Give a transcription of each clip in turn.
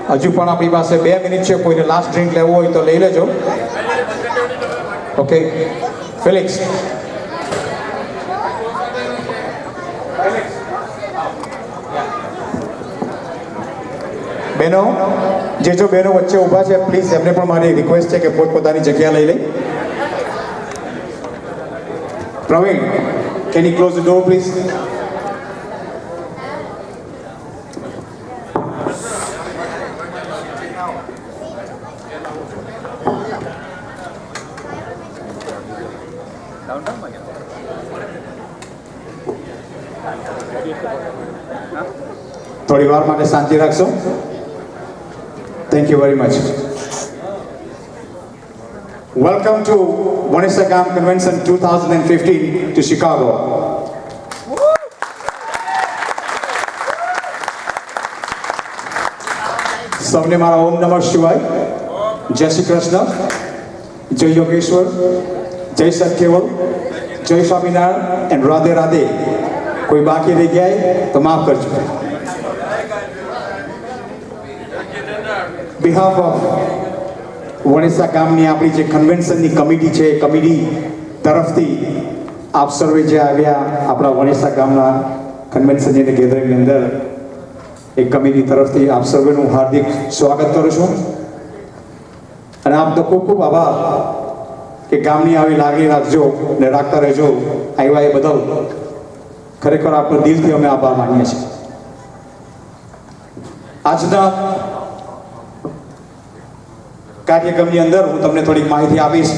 હજુ પણ આપણી પાસે 2 મિનિટ છે. કોઈને લાસ્ટ ડ્રિંક લેવું હોય તો લઈ લેજો. Okay Felix. બહેનો જે બહેનો વચ્ચે ઊભા છે પ્લીઝ એમને પણ મારી રિક્વેસ્ટ છે કે પોતપોતાની જગ્યા લઈ લે. Praveen can you close the door please. થોડી વાર માટે શાંતિ રાખશો. Thank you very much. Welcome to Vanessa Gam Convention 2015 to Chicago. સૌને મારા ઓમ નમઃ શિવાય, જય શ્રી કૃષ્ણ, જય યોગેશ્વર, જય સત્કેવલ, જય સ્વામિનારાયણ એન્ડ રાધે રાધે. કોઈ બાકી રહી ગયા તો માફ કરજો. બિહાફ ઓફ વણેસા ગામની આપણી જે કન્વેન્શનની કમિટી છે એ કમિટી તરફથી આપ સર્વે જે આવ્યા આપણા વણેસા ગામના કન્વેન્શનની ગેધરિંગની અંદર એ કમિટી તરફથી આપ સર્વેનું હાર્દિક સ્વાગત કરું છું. અને આપનો ખૂબ ખૂબ આભાર કે ગામની આવી લાગણી રાખજો ને રાખતા રહેજો. આવ્યા એ બદલ ખરેખર આપનો દિલથી અમે આભાર માનીએ છીએ. આજના કાર્યક્રમની અંદર હું તમને થોડીક માહિતી આપીશ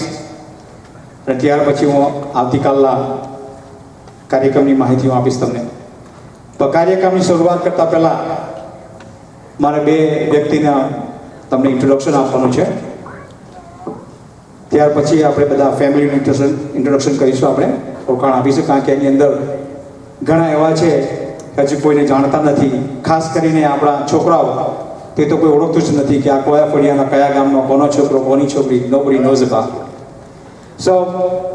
અને ત્યાર પછી હું આવતીકાલના કાર્યક્રમની માહિતી હું આપીશ તમને. તો કાર્યક્રમની શરૂઆત કરતા પહેલા મારે 2 વ્યક્તિને તમને ઇન્ટ્રોડક્શન આપવાનું છે. ત્યાર પછી આપણે બધા ફેમિલીનું ઇન્ટ્રોડક્શન કરીશું. આપણે ઓળખાણ આપીશું કારણ કે એની અંદર ઘણા એવા છે કે હજી કોઈને જાણતા નથી. ખાસ કરીને આપણા છોકરાઓ તે તો કોઈ ઓળખતું જ નથી કે આ કયા ફળિયાના કયા ગામનો કોનો છોકરો કોની છોકરી. Nobody knows about. So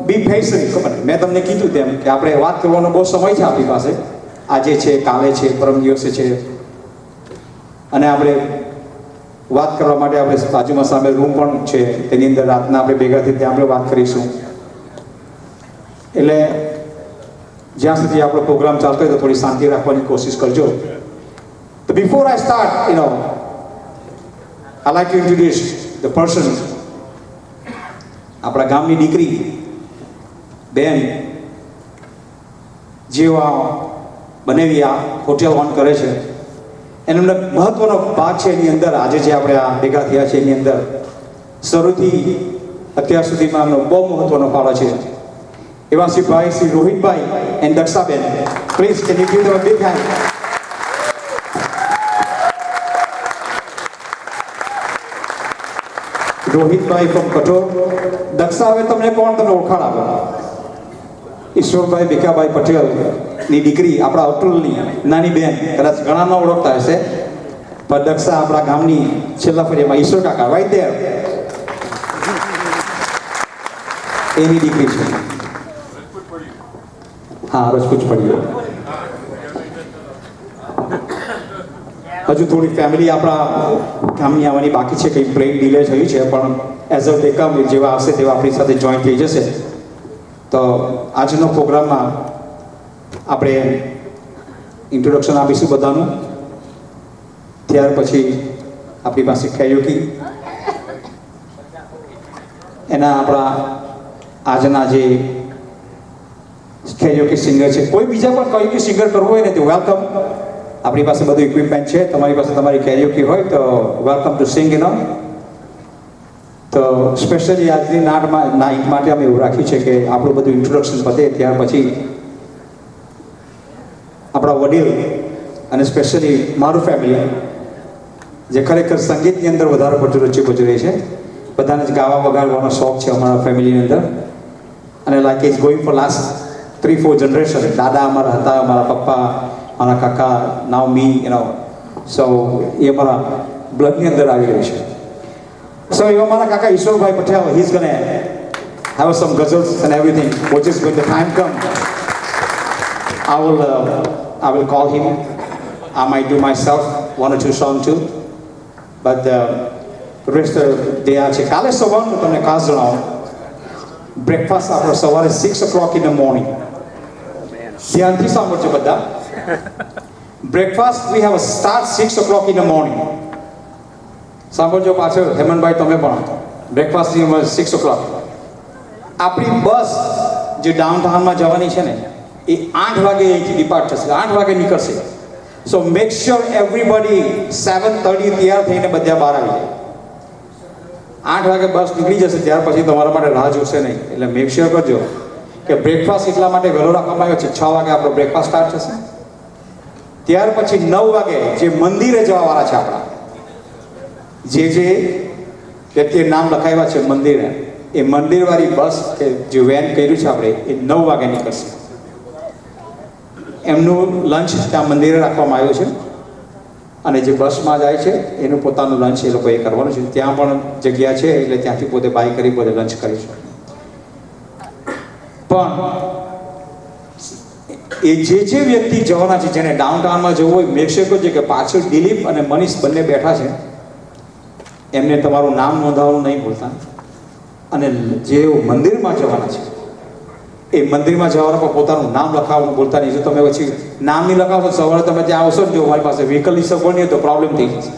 be patient. ખબર મેં તમને કીધું તેમ કે આપણે વાત કરવાનો બહુ સમય છે આપણી પાસે. આજે છે, કાલે છે, પરમ દિવસે છે. અને આપણે વાત કરવા માટે આપણે બાજુમાં સામે રૂમ પણ છે તેની અંદર રાતના આપણે ભેગા થઈ ત્યાં આપણે વાત કરીશું. એટલે જ્યાં સુધી આપણો પ્રોગ્રામ ચાલતો હોય તો થોડી શાંતિ રાખવાની કોશિશ કરજો. તો before I start I like to introduce the person. આપણા ગામની દીકરી બેન જેવા બનેવી આ હોટેલ ઓન કરે છે એનો મહત્વનો ભાગ છે એની અંદર. આજે જે આપણે આ ભેગા થયા છે એની અંદર શરૂથી અત્યાર સુધીમાં એમનો બહુ મહત્વનો ફાળો છે. એવા Shri Rohitbhai and Dakshaben. Please can you give them a big hand. Rohitbhai from Kathor. Daksha હવે તમને કોણ તમને ઓળખાણ આપો? ઈશ્વરભાઈ ભીખાભાઈ પટેલની દીકરી આપણા અતુલની નાની બેન. કદાચ ઘણા ન ઓળખતા હશે પણ દક્ષા આપણા ગામની છેલ્લા ફળિયામાં ઈશ્વર કાકા રાઈટ ધેર એની દીકરી છે. હા, રજપૂત પડ્યો. હજુ થોડી ફેમિલી આપણા ગામની આવવાની બાકી છે. કંઈ પ્લેન ડિલે થયું છે પણ એઝ અ દેકમ જેવા આવશે તેવા આપણી સાથે જોઈન થઈ જશે. તો આજનો પ્રોગ્રામમાં આપણે ઇન્ટ્રોડક્શન આપીશું બધાનું. ત્યાર પછી આપણી પાસે કેરીઓકી એના આપણા આજના જે કેરીઓકી સિંગર છે. કોઈ બીજા પણ કેરીઓકી સિંગર કરવું હોય ને તો વેલકમ. આપણી પાસે બધું ઇક્વિપમેન્ટ છે. તમારી પાસે તમારી કેરીઓકી હોય તો વેલકમ ટુ સિંગ. તો સ્પેશિયલી આજની નાઇટ માટે અમે એવું રાખ્યું છે કે આપણું બધું ઇન્ટ્રોડક્શન પતે ત્યાર પછી આપણા વડીલ અને સ્પેશિયલી મારું ફેમિલી જે ખરેખર સંગીતની અંદર વધારે પડતું રુચિ ભજવે છે. બધાને જ ગાવા વગાડવાનો શોખ છે અમારા ફેમિલીની અંદર. અને like is going for last 3-4 generation. દાદા અમારા હતા, અમારા પપ્પા, મારા કાકા, નાવ મી સો એ અમારા બ્લડની અંદર આવી રહ્યું છે. સો એવા મારા કાકા Ishwarbhai Patel, he is gonna have some ghazals and everything, which is when the time comes I will call him. I might do myself 1 or 2 songs too. But rest day આ છે. કાલે સવારનું તમને ખાસ જણાવો, બ્રેકફાસ્ટ આપણો સવારે 6 o'clock in the morning. ધ્યાનથી સાંભળજો બધા. Breakfast we have start 6 o'clock in the morning. સાંભળજો પાછળ હેમનભાઈ તમે પણ બ્રેકફાસ્ટ 6 o'clock. આપણી બસ જે ડાઉનટાઉનમાં જવાની છે ને એ 8 વાગે અહીંથી ડિપાર્ટ થશે, 8 વાગે નીકળશે. સો મેક શ્યોર એવરીબડી 7:30 તૈયાર થઈને બધા બહાર આવી જાય. 8 વાગે બસ નીકળી જશે, ત્યાર પછી તમારા માટે રાહ જોશે નહીં. એટલે મેક શ્યોર કરજો કે બ્રેકફાસ્ટ એટલા માટે વહેલો રાખવામાં આવ્યો છે. 6 વાગે આપણો બ્રેકફાસ્ટ સ્ટાર્ટ થશે. ત્યાર પછી 9 વાગે જે મંદિરે જવાવાળા છે આપણા, જે વ્યક્તિએ નામ લખાવ્યા છે મંદિરે, એ મંદિરવાળી બસ કે જે વેન કર્યું છે આપણે એ 9 વાગે નીકળશે. એમનું લંચ ત્યાં મંદિરે રાખવામાં આવ્યું છે અને જે બસમાં જાય છે એનું પોતાનું લંચ એ લોકોએ કરવાનું છે. ત્યાં પણ જગ્યા છે એટલે ત્યાંથી પોતે બાય કરી પોતે લંચ કરી છે. પણ એ જે વ્યક્તિ જવાના છે, જેને ડાઉનટાઉનમાં જવું હોય, મેક શ્યોર કરજો કે પાછળ દિલીપ અને મનીષ બંને બેઠા છે. એમને તમારું નામ નોંધાવવાનું નહીં ભૂલતા. અને જે મંદિરમાં જવાના છે એ મંદિરમાં જવાના પર પોતાનું નામ લખાવવાનું ભૂલતા નહીં. જો તમે પછી નામ નહીં લખાવશો, સવારે તમે ત્યાં આવશો ને જો મારી પાસે વ્હીકલની સગવડ નહીં તો પ્રોબ્લેમ થઈ જશે.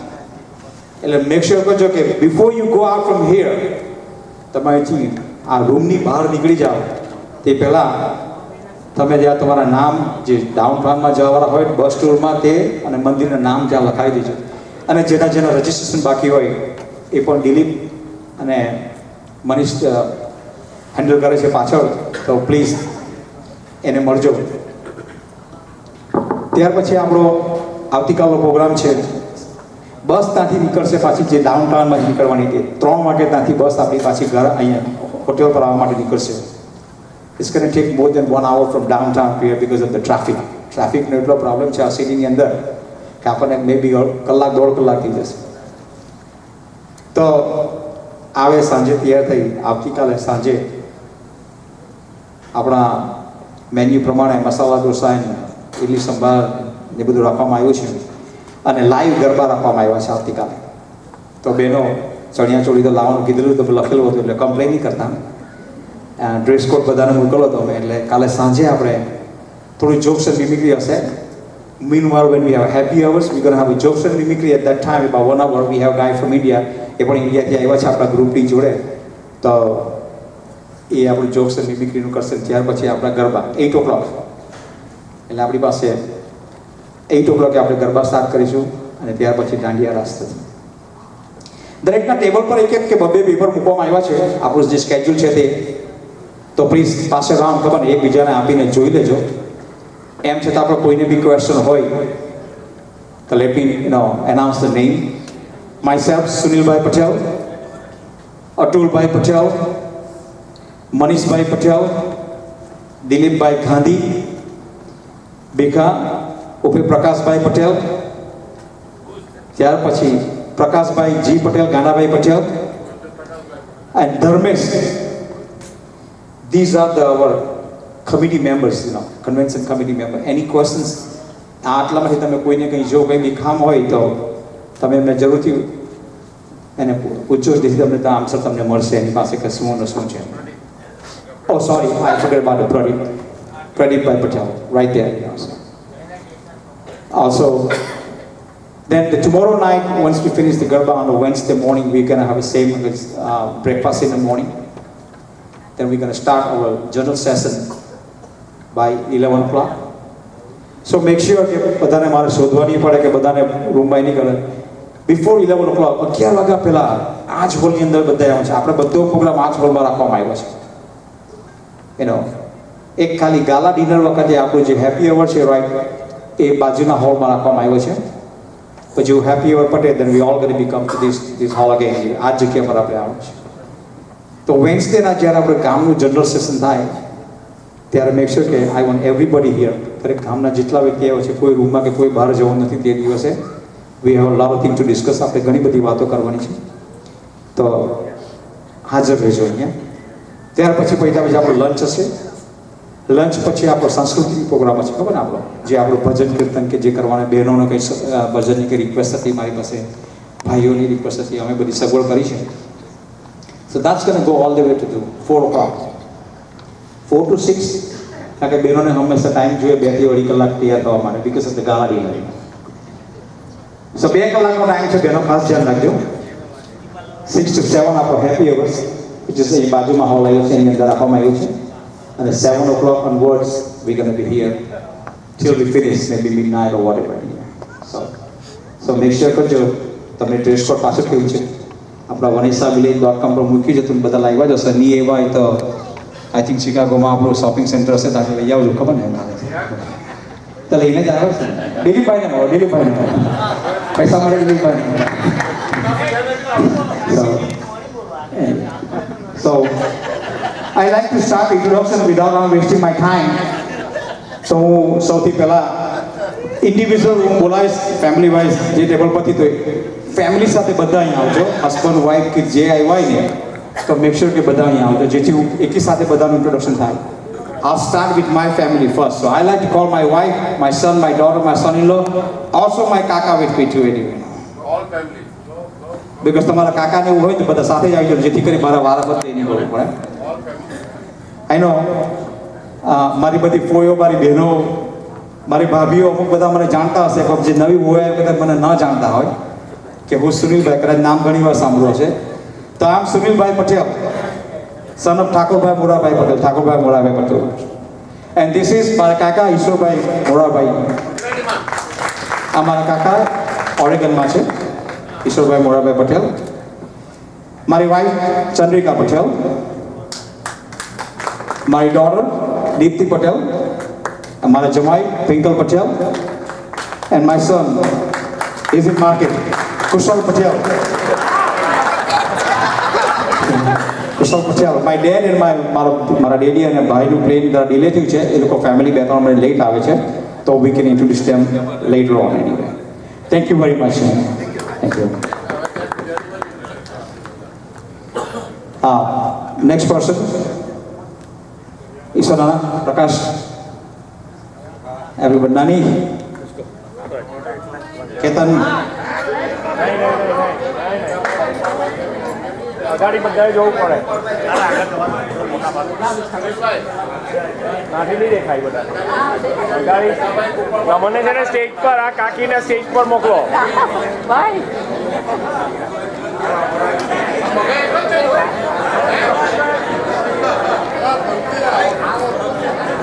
એટલે મેક શ્યોર કરજો કે before you go out from here, તમે અહીંથી આ રૂમની બહાર નીકળી જાઓ તે પહેલાં તમે જ્યાં તમારા નામ જે ડાઉનટાઉનમાં જવાવાળા હોય બસ ટૂરમાં તે અને મંદિરના નામ ત્યાં લખાવી દેજો. અને જેના રજિસ્ટ્રેશન બાકી હોય એ પણ દિલીપ અને મનીષ હેન્ડલ કરે છે પાછળ, તો પ્લીઝ એને મળજો. ત્યાર પછી આપણો આવતીકાલનો પ્રોગ્રામ છે. બસ ત્યાંથી નીકળશે પાછી જે ડાઉનટાઉનમાં નીકળવાની હતી. 3 વાગે ત્યાંથી બસ આપણી પાછી ઘર અહીંયા હોટેલ પર આવવા માટે નીકળશે. It's going to take more than 1 hour from downtown here because of the traffic. ટ્રાફિકનો એટલો પ્રોબ્લેમ છે આ સિટીની અંદર કે આપણને મે બી કલાક 1.5 કલાક થઈ જશે. તો આવે સાંજે તૈયાર થઈ આવતીકાલે સાંજે આપણા મેન્યુ પ્રમાણે મસાલા ઢોસા, ઇડલી સંભાર એ બધું રાખવામાં આવ્યું છે અને લાઈવ ગરબા રાખવામાં આવ્યા છે આવતીકાલે. તો બહેનો ચણિયાચોળી તો લાવવાનું કીધેલું તો લખેલું હતું એટલે કમ્પ્લેન નહીં કરતા. ડ્રેસ કોડ બધાને મોકલો હતો એટલે કાલે સાંજે આપણે થોડી જોક્સ એન્ડ મિમિક્રી હશે. Meanwhile, when we have happy hours, we're going to have a jokes and mimicry at that time. About 1 hour, we have a guy from India. એ પણ ઇન્ડિયાથી આવ્યા છે આપણા ગ્રુપની જોડે. તો એ આપણું જોક્સ એન્ડ મિમિક્રીનું કરશે. ત્યાર પછી આપણા ગરબા 8 o'clock. એટલે આપણી પાસે 8 o'clock આપણે ગરબા સ્ટાર્ટ કરીશું અને ત્યાર પછી દાંડિયા રાસ થશે. દરેકના ટેબલ પર એક કે 2 પેપર મૂકવામાં આવ્યા છે આપણું જે સ્કેડ્યુલ છે તે. તો પ્લીઝ પાસે રાઉન્ડ ખબર ને એકબીજાને આપીને જોઈ લેજો. એમ છતાં આપણે કોઈને બી ક્વેશ્ચન હોય તો let me announce the name. Myself Sunilbhai Patel, અતુલભાઈ પટેલ, મનીષભાઈ પટેલ, દિલીપભાઈ ગાંધી, ભીખા ઉર્ફે પ્રકાશભાઈ પટેલ, ત્યાર પછી પ્રકાશભાઈ જી Patel, Gandabhai Patel and Dharmesh. These are our committee members, convention committee member. Any questions? આટલામાંથી તમે કોઈને કંઈ જો કંઈ બી કામ હોય તો તમે એમને જરૂરથી એને પૂછો, જેથી તમને આન્સર તમને મળશે એની પાસે કે શું છે. Oh, sorry, I forgot about the Pradeep Bhai Patel, right there. Also, then tomorrow night, once we finish the Garba on a Wednesday morning, we're going to have the same breakfast in the morning. Then we're going to start our general session by 11 o'clock. So make sure કે બધાને મારે શોધવાની પડે કે બધાને room by નહીં કરે. Before 11 o'clock 11 વાગ્યા પહેલાં આ જ હોલની અંદર બધા આવ્યા છે. આપણે બધો પ્રોગ્રામ આ જ હોલમાં રાખવામાં આવ્યો છે. એક ખાલી ગાલા ડિનર વખતે આપણું જે હેપી અવર છે રાઈટ એ બાજુના હોલમાં રાખવામાં આવ્યો છે. પછી હેપી અવર પટે then we all going to become to this hall again. આ જ જગ્યા પર આપણે આવવાનું છે. તો વેન્સડેના જ્યારે આપણે ગામનું જનરલ સેશન થાય ત્યારે મેક શ્યોર કે આઈ વોન્ટ એવરીબડી હિયર. દરેક ગામના જેટલા વ્યક્તિ આવ્યા છે કોઈ રૂમમાં કે કોઈ બહાર જવાનું નથી તે દિવસે. We have lot of thing to discuss. આપણે ઘણી બધી વાતો કરવાની છે તો હાજર રહેજો અહીંયા. ત્યાર પછી આપણો લંચ હશે. લંચ પછી આપણો સાંસ્કૃતિક પ્રોગ્રામ છે ખબર ને આપણો જે આપણું ભજન કીર્તન કે જે કરવાના બહેનોને કંઈ ભજનની કંઈ રિક્વેસ્ટ હતી મારી પાસે ભાઈઓની રિક્વેસ્ટ હતી, અમે બધી સગવડ કરી છે. સો that's going to go all the way to 4 o'clock. 4 to 6, કારણ કે બહેનોને હંમેશા ટાઈમ જોઈએ 2 થી 2.5 કલાક તૈયાર થવા માટે because of the gala dinner. So 2 કલાકનો ટાઈમ છે, બહેનો ખાસ ધ્યાન રાખજો. 6 to 7 આપણો હેપી અવર્સ, which is એ બાજુમાં હોલ આવ્યો છે એની અંદર આપવામાં આવ્યું છે. અને 7 o'clock onwards we're going to be here till we finish, maybe midnight or whatever. So make sure કરજો. તમને ડ્રેસ કોડ પાછું કેવું છે આપણા vanisavillage.com પર મૂકી જતું બધા લાવ્યા જશે. નહીં એવા હોય તો આઈ થિંક શિકાગોમાં આપણું શોપિંગ સેન્ટર હશે ત્યાં લઈ આવજો, ખબર ને મારે તો લઈને જ આવ્યો છે. દિલીપભાઈને મળો, દિલીપભાઈને પૈસા મળે દિલીપભાઈને. So I like to start introduction without wasting my time. So હું સૌથી પહેલા ઇન્ડિવિજ્યુઅલ હું બોલાવીશ ફેમિલી વાઇઝ જે ટેબલ પરથી, તો ફેમિલી સાથે બધા અહીંયા આવજો. હસબન્ડ વાઇફ કે જે આવ્યા હોય ને તો મેક શ્યોર કે બધા અહીંયા આવજો, જેથી હું એકી સાથે બધાનું ઇન્ટ્રોડક્શન થાય. I'll start with my family first. So I like to call my wife, my son, my daughter, my son-in-law, also my kaka with me too anyway. All family. Because તમારા કાકાને એવું હોય તો બધા સાથે જ આવી જાવ, જેથી કરી મારા વારા બધે નહીં બોલવું પડે. All family. આઈ નો મારી બધી ફોઈઓ, મારી બહેનો, મારી ભાભીઓ અમુક બધા મને જાણતા હશે, પણ જે નવી હોય એ બધા મને ન જાણતા હોય કે હું સુનિલભાઈ, કદાચ નામ ઘણી વાર સાંભળ્યો છે. તો આમ Sunilbhai Patel, son of Thakorbhai Morabhai Patel, Thakorbhai Morabhai Patel. And this is મારા કાકા ઈશ્વરભાઈ મોરાભાઈ. આ મારા કાકા ઓરેગનમાં છે, ઈશ્વરભાઈ મોરાભાઈ પટેલ. મારી વાઈફ ચંદ્રિકા પટેલ, મારી ડોટર દીપ્તિ પટેલ, મારા જમાઈ Twinkle Patel, and my son is in market Kushal Patel. Kushal Patel, my dad and મારા ડેડી અને ભાઈનું પ્લેન ડિલે થયું છે, એ લોકો ફેમિલી 2-3 મિનિટ લેટ આવે છે, તો we can introduce them letter on anyway. Thank you very much. Thank you. Next person ઈશ્વરના પ્રકાશ. એવરીબડી. નાની કેતન. ગાડી બધાએ જોવું પડે, નાથી નહીં દેખાય બધા ગાડી. મને છે ને સ્ટેજ પર આ કાકીને સ્ટેજ પર મોકલો.